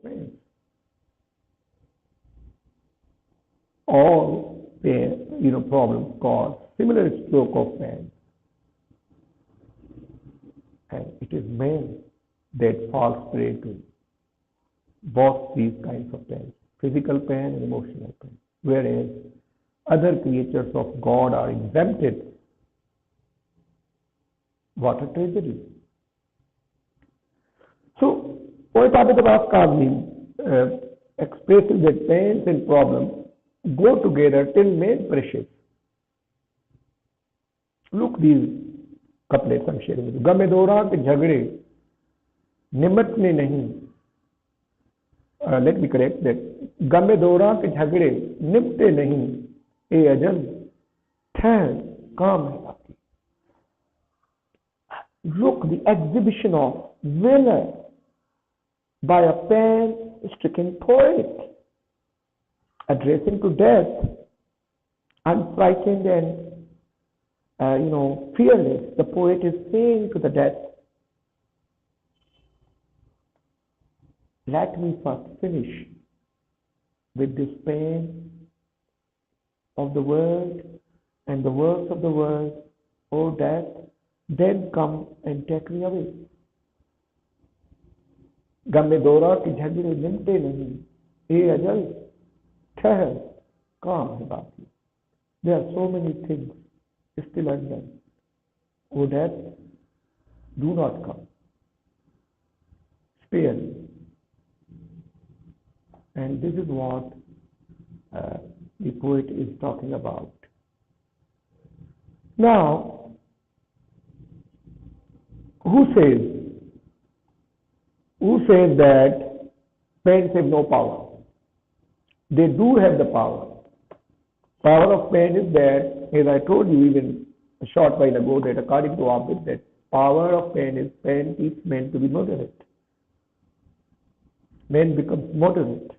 pains. All pain, problems cause similar stroke of pain, and it is man that falls prey to both these kinds of pain, physical pain and emotional pain, whereas other creatures of God are exempted. What a tragedy. So, poet Abid Abbas Kazmi expresses that pains and problems go together till man perishes. Look these couplets I'm sharing with you. गमे दौरा के झगड़े निमटने नहीं. Let me correct that. गमे दौरा के झगड़े निपटे नहीं. ए अजल ठहर काम है बाकी. Look the exhibition of valor by a pain-stricken poet addressing to death, unfrightened and fearless. The poet is saying to the death, let me first finish with this pain of the world and the works of the world, O death, then come and take me away. गम दौरा के झगड़े निमटे नहीं, ए अजल ठहर काम है बाकी. There are so many things still undone. O death, do not come. Spare me. And this is what the poet is talking about. Now, who says that pains have no power? They do have the power. Power of pain is that, as I told you even a short while ago, that according to Abid, that power of pain is pain teaches men to be moderate. Man becomes moderate.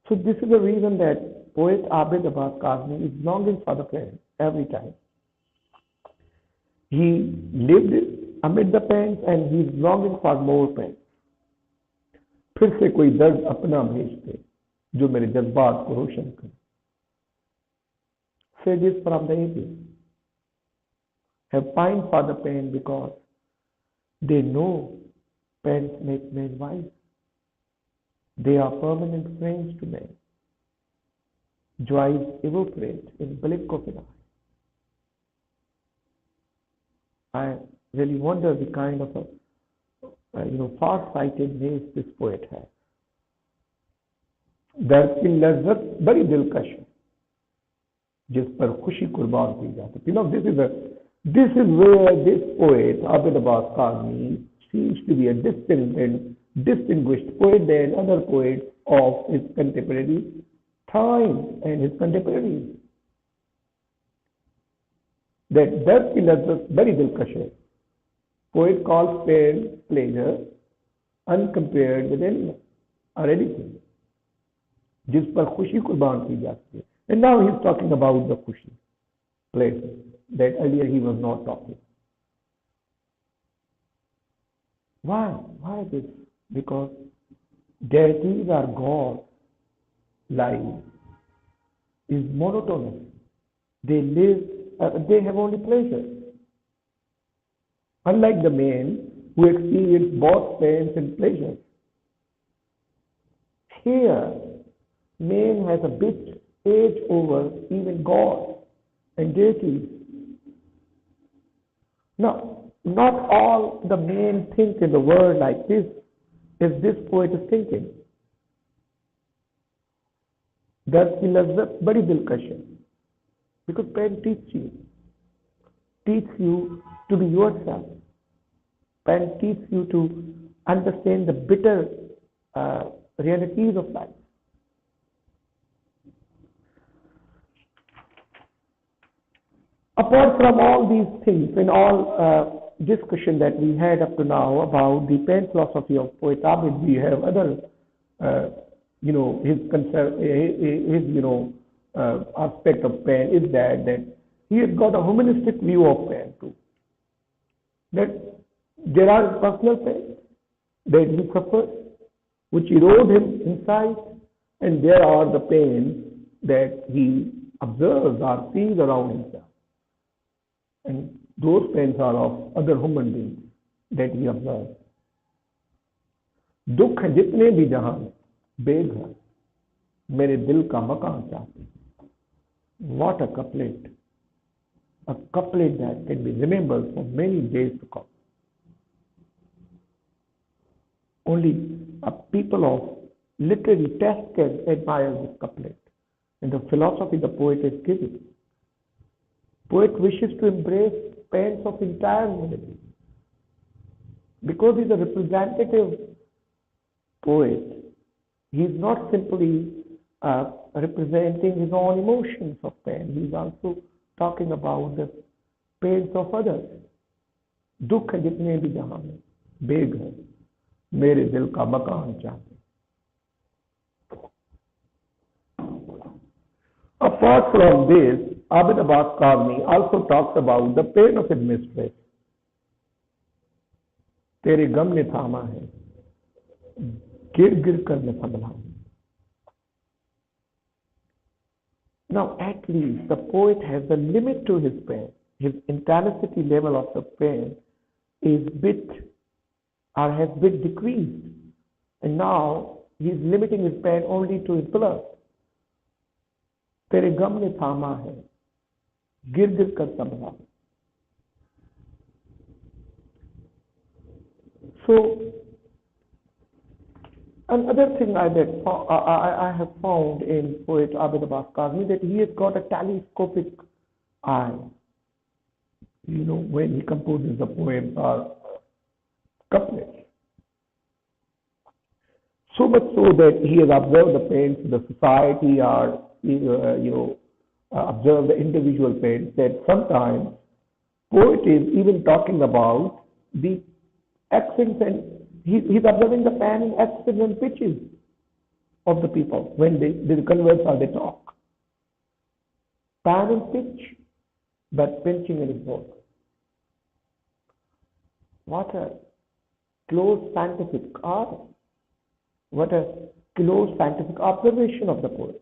So this is the reason that poet Abid Abbas Kazmi is longing for the pain every time. He lived amid the pains and he is longing for more pain. फिर से कोई दर्द अपना भेज दे जो मेरे जज्बात को रोशन करे. Sages from the ages have pined for the pain because they know pains make men wise. They are permanent friends to men. Joys evaporate in blink of an eye. I really wonder the kind of a far-sightedness this poet has. दर्द की लज्जत बड़ी दिलकश है जिस पर खुशी कुर्बान की जाती. This is where this poet Abid Abbas Kazmi seems to be a distinguished poet than other poets of his contemporary time and his contemporaries. That दर्द की लज्जत बड़ी दिलकश है. Poet calls pain pleasure uncompared with anyone or anything. जिस पर खुशी कुर्बान की जाती है. And now he is talking about the खुशी, pleasure, that earlier he was not talking. Why? Why this? Because deities are God. Life is monotonous. They have only pleasure. Unlike the men who experience both pains and pleasures. Here, man has a bit edge over even God and deities. Now, not all the men think in the world like this, as this poet is thinking. दर्द की लज्जत बड़ी दिलकश है. Because pain teaches you to be yourself. Pain teaches you to understand the bitter realities of life. Apart from all these things and all discussion that we had up to now about the pain philosophy of poet Abid, we have other, his aspect of pain is that he has got a humanistic view of pain too. That there are personal pain that he suffers, which erode him inside, and there are the pains that he observes or sees around himself. And those pains are of other human beings that he observes. दुख है जितने भी जहां में बेघर मेरे दिल का मकान चाहते. What a couplet that can be remembered for many days to come. Only a people of literary taste can admire this couplet and the philosophy the poet is giving. Poet wishes to embrace pains of entire humanity because he's a representative poet. He's not simply representing his own emotions of pain. He's also talking about the pains of others. दुख है जितने भी जहां में बेघर मेरे दिल का मकान चाहते. Apart from this, Abid Abbas Kavni also talks about the pain of his mistress. तेरे गम ने थामा है गिर गिर कर मैं संभला. Now, at least the poet has a limit to his pain. His intensity level of the pain is has bit decreased, and now he is limiting his pain only to his blood. तेरे गम ने थामा है गिर गिर कर संभला. So, another thing I have found in poet Abid Abbas Kazmi that he has got a telescopic eye. When he composes the poems or couplets. So much so that he has observed the pains of the society or observed the individual pains, that sometimes poet is even talking about the accents, and he's observing the pain in accents and pitches of the people when they converse or they talk. Pan and pitch, but pinching in his voice. What a close scientific art. What a close scientific observation of the poet.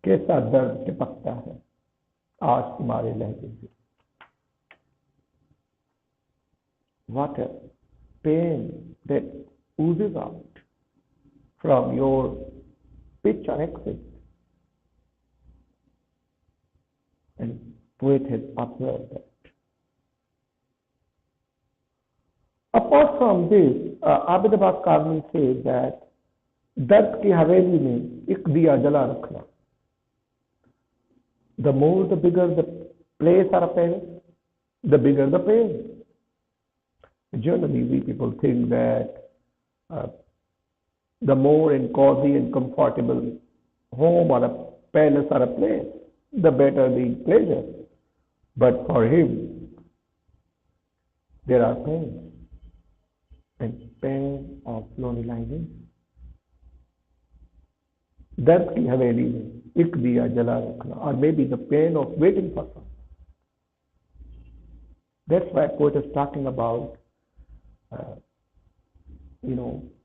कैसा दर्द टिपकता है आज तुम्हारे लहजे से. What a pain that oozes out from your pitch or accent. And poet has observed that. Apart from this, Abid Abbas Kazmi says that दर्द की हवेली में एक दिया जला रखना. The more, the bigger the place or a pain, the bigger the pain. Generally, we people think that the more and cozy and comfortable home or a palace or a place, the better the pleasure. But for him, there are pains, and pain of lonely life. दर्द की हवेली में एक दिया जला रखना, or maybe the pain of waiting for someone. That's why poet is talking about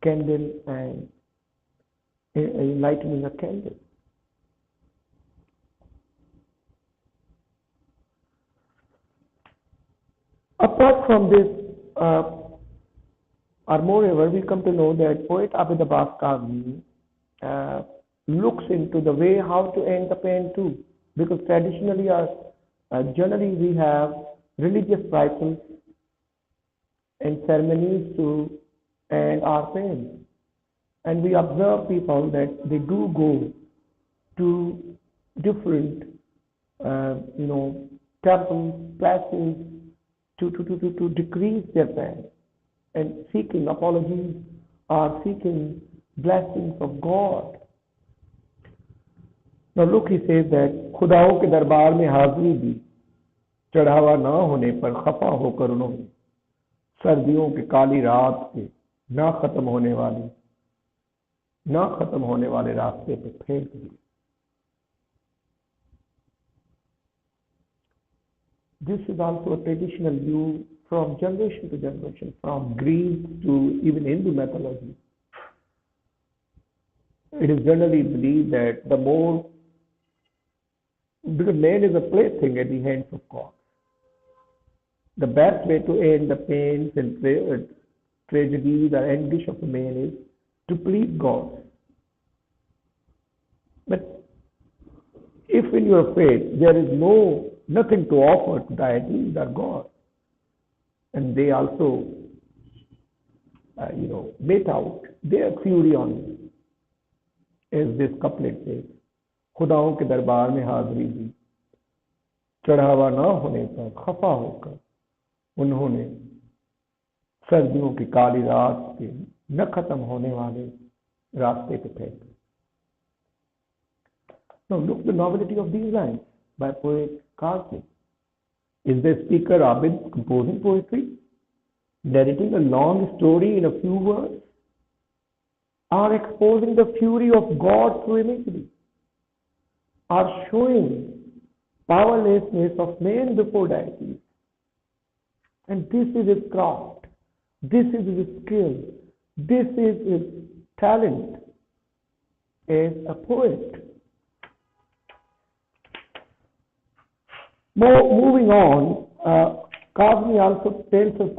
candle and lighting a candle. Apart from this, or moreover, we come to know that poet Abid Abbas Kazmi looks into the way how to end the pain too, because traditionally generally we have religious rites and ceremonies to end our pain, and we observe people that they do go to different temples, places to decrease their pain and seeking apologies or seeking blessings of God. Now look, he says that खुदाओं के दरबार में हाजिरी दी, चढ़ावा ना होने पर खफा होकर उन्होंने सर्दियों की काली रात के ना खत्म होने वाले रास्ते पे फेंक दिए. This is also a traditional view from generation to generation, from Greek to even Hindu mythology. It is generally believed that the more, because man is a plaything at the hands of God, the best way to end the pains and tragedies or anguish of a man is to please God. But if in your faith there is nothing to offer to deities or God, and they also, mete out their fury on you, as this couplet says, खुदाओं के दरबार में हाजिरी दी, चढ़ावा ना होने पर खफा होकर उन्होंने सर्दियों की काली रात के न खत्म होने वाले रास्ते पे फेंक. Now look the novelty of these lines by poet Kazmi. Is the speaker Abid composing poetry, narrating a long story in a few words, or exposing the fury of God through imagery, or showing powerlessness of man before deity? And this is his craft, this is his skill, this is his talent as a poet. Moving on, Kazmi also tells us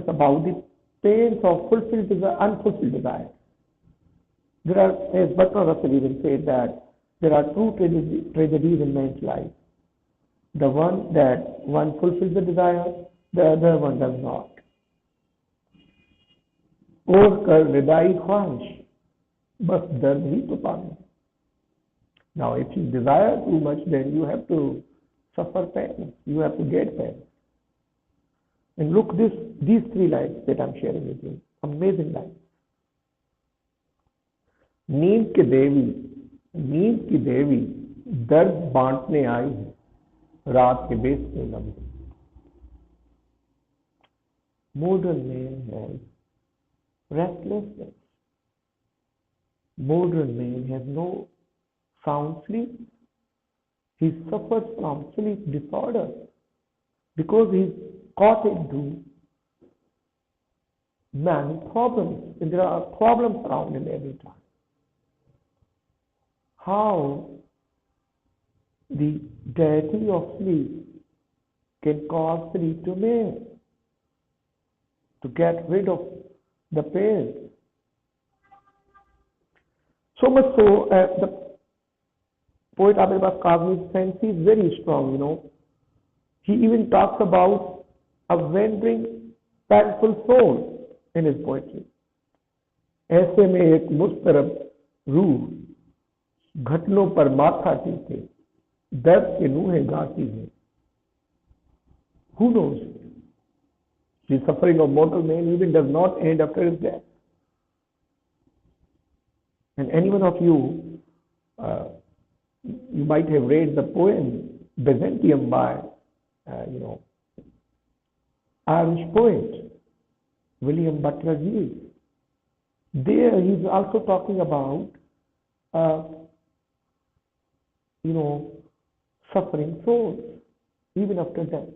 about the pains of unfulfilled desires. There are, as Bertrand Russell even said, that there are two tragedies in man's life. The one that one fulfills the desire, the other one does not. और कर रिदाई ख्वाहिश, बस दर्द ही तो पाना. Now, if you desire too much, then you have to suffer pain. You have to get pain. And look, these three lines that I'm sharing with you, amazing lines. नींद की देवी दर्द बांटने आई है रात के बेस में लम्हे. Modern man has restlessness. Modern man has no sound sleep. He suffers from sleep disorder because he's caught into many problems, and there are problems around him every time. How the deity of sleep can cause sleep to man, to get rid of the pain. So much so, the poet Abul Abbas Kazmi's fancy is very strong, He even talks about a wandering, painful soul in his poetry. ऐसे में एक मुस्तरब रूह घटनों पर माथा टीके दर्द के नूहे गाती है. Who knows? The suffering of mortal man even does not end after his death. And any one of you, you might have read the poem Byzantium by, Irish poet William Butler Yeats. There he's also talking about, suffering souls even after death.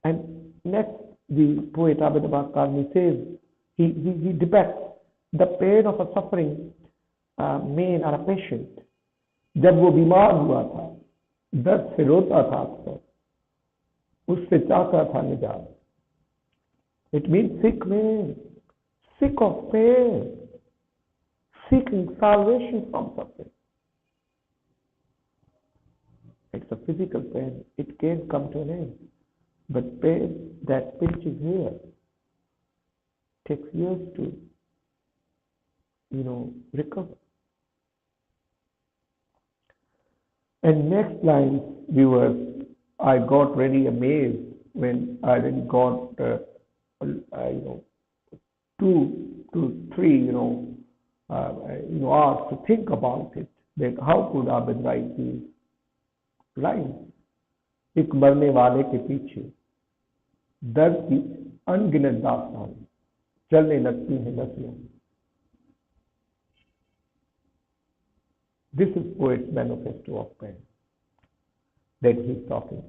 And next, the poet Abul Abbas Kazmi says he depicts the pain of a suffering man or a patient. जब वो बीमार हुआ था, दर्द से रोता था अक्सर, उससे चाहता था निजात. It means sick man, sick of pain, seeking salvation from suffering. It's a physical pain. It can come to an end. But pain that pinches here takes years to, recover. And next line, viewers, I got really amazed when I really got, 2 to 3, hours to think about it. That how could Abid write these lines? एक मरने वाले के पीछे दर्द की अनगिनत दास्तान चलने लगती हैं नस्लों. This is poet's manifesto of pain. that he's talking.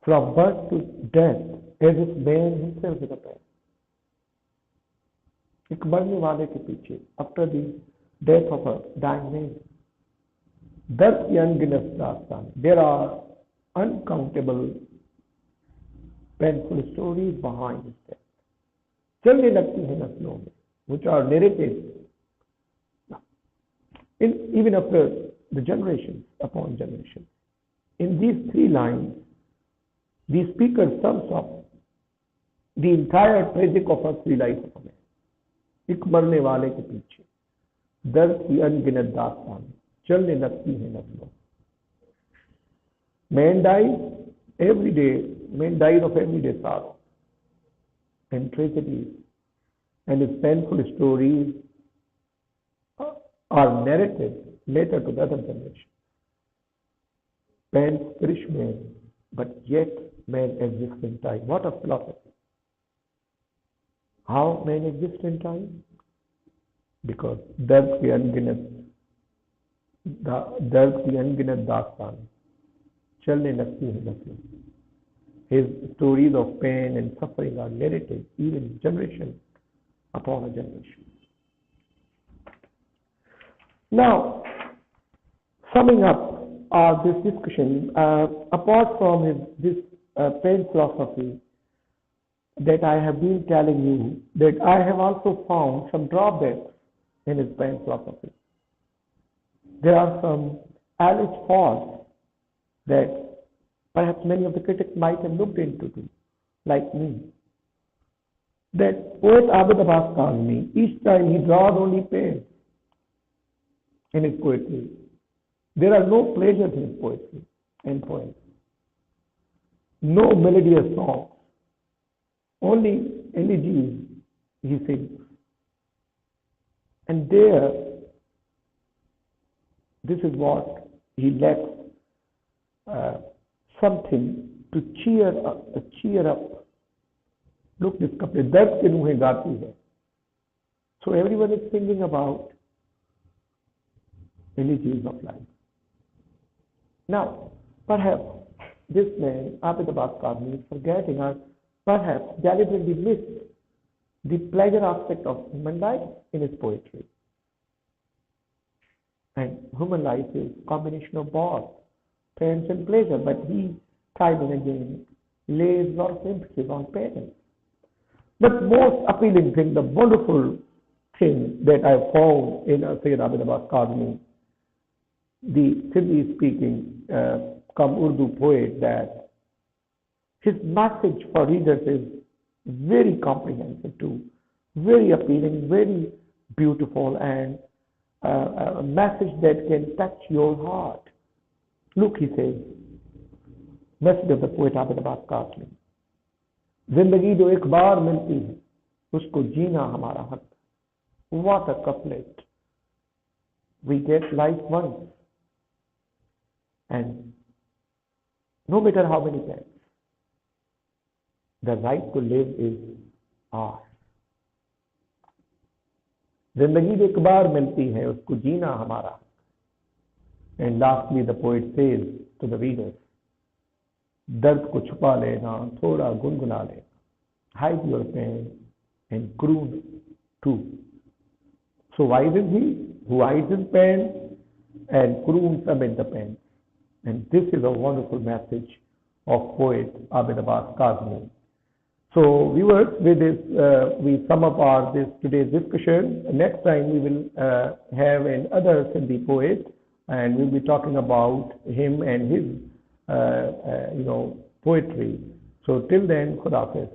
From birth to death, as if man himself is a pain. एक मरने वाले के पीछे, after the death of a dying man, दर्द की अनगिनत दास्तान. There are uncountable painful stories behind his death. चलने लगती है नस्लों में, which are narrated even after the generations upon generations. In these 3 lines, the speaker sums up the entire tragic of earthly life of a man. एक मरने वाले के पीछे दर्द की अनगिनत दास्तान चलने लगती है नस्लों. Man dies every day. Man dies of everyday sorrow and tragedies, and his painful stories are narrated later to the other generation. Man perish man, but yet man exists in time. What a philosophy! How man exists in time? Because दर्द की अनगिनत दास्तान चलने लगती है नस्लों. His stories of pain and suffering are narrated even generation upon a generation. Now, summing up this discussion, apart from this pain philosophy that I have been telling you, that I have also found some drawbacks in his pain philosophy. There are some alleged faults that perhaps many of the critics might have looked into too, like me. That poet Abid Abbas Kazmi, each time he draws only pain in his poetry. There are no pleasures in his poetry and poems. No melodious songs. Only elegies he sings. And there, this is what he lacks, something to cheer up. Look, this couplet, दर्द के नुहें गाती है. So everyone is thinking about elegies of life. Now, perhaps this man, Abid Abbas Kazmi, is forgetting or perhaps deliberately missed the pleasure aspect of human life in his poetry. And human life is a combination of both pains and pleasure, but he, time and again, lays a lot of emphasis on pain. But most appealing thing, the wonderful thing that I found in Sayyid Abid Abbas Kazmi, the Sindhi speaking Urdu poet, that his message for readers is very comprehensive too, very appealing, very beautiful, and a message that can touch your heart. Look, he says, message of the poet Abid Abbas Kazmi. जिंदगी जो एक बार मिलती है उसको जीना हमारा हक. What a couplet. We get life once, and no matter how many times, the right to live is ours. जिंदगी जो एक बार मिलती है उसको जीना हमारा हक. And lastly, the poet says to the readers, दर्द को छुपा लेना, थोड़ा गुनगुना लेना. Hide your pain and croon too. So wise is he who hides his pain and croons amid the pain. And this is a wonderful message of poet Abid Abbas Kazmi. So viewers, with this we sum up today's discussion. Next time we will have another Sindhi poet, and we'll be talking about him and his poetry. So till then, Khuda Hafiz.